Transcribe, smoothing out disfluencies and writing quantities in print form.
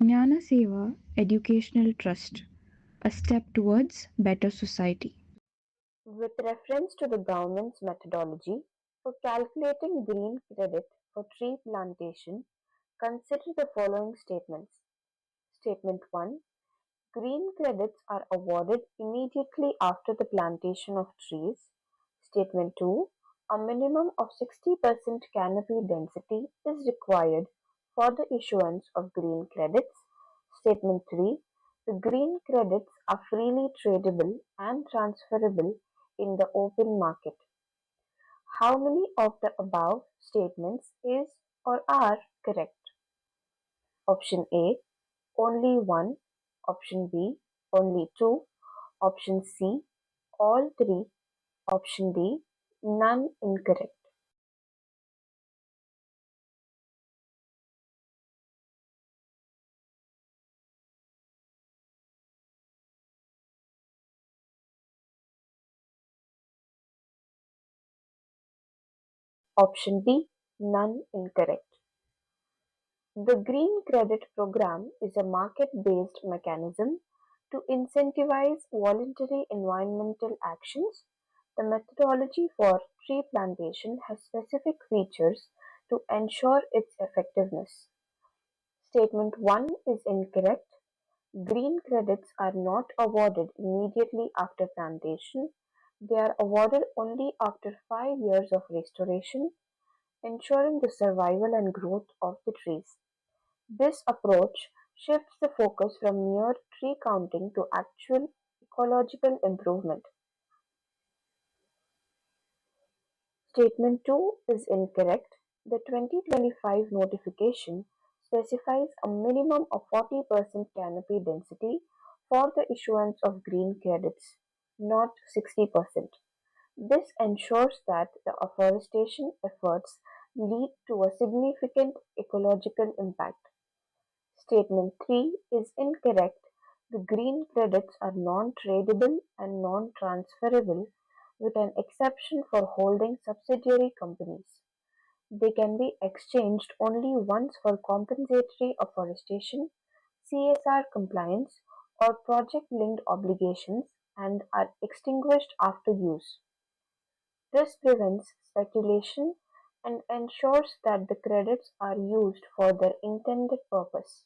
Jnana Seva Educational Trust, a step towards better society. With reference to the government's methodology for calculating green credit for tree plantation, consider the following statements. Statement 1. Green credits are awarded immediately after the plantation of trees. Statement 2. A minimum of 60% canopy density is required for the issuance of green credits. Statement 3. The green credits are freely tradable and transferable in the open market. How many of the above statements is or are correct? Option A, only one. Option B, only two. Option C, all three. Option D, none incorrect. Option D, none incorrect. The Green Credit Program is a market-based mechanism to incentivize voluntary environmental actions. The methodology for tree plantation has specific features to ensure its effectiveness. Statement 1 is incorrect. Green credits are not awarded immediately after plantation. They are awarded only after 5 years of restoration, ensuring the survival and growth of the trees. This approach shifts the focus from mere tree counting to actual ecological improvement. Statement 2 is incorrect. The 2025 notification specifies a minimum of 40% canopy density for the issuance of green credits, not 60%. This ensures that the afforestation efforts lead to a significant ecological impact. Statement 3 is incorrect. The green credits are non-tradable and non-transferable, with an exception for holding subsidiary companies. They can be exchanged only once for compensatory afforestation, CSR compliance, or project-linked obligations and are extinguished after use. This prevents speculation and ensures that the credits are used for their intended purpose.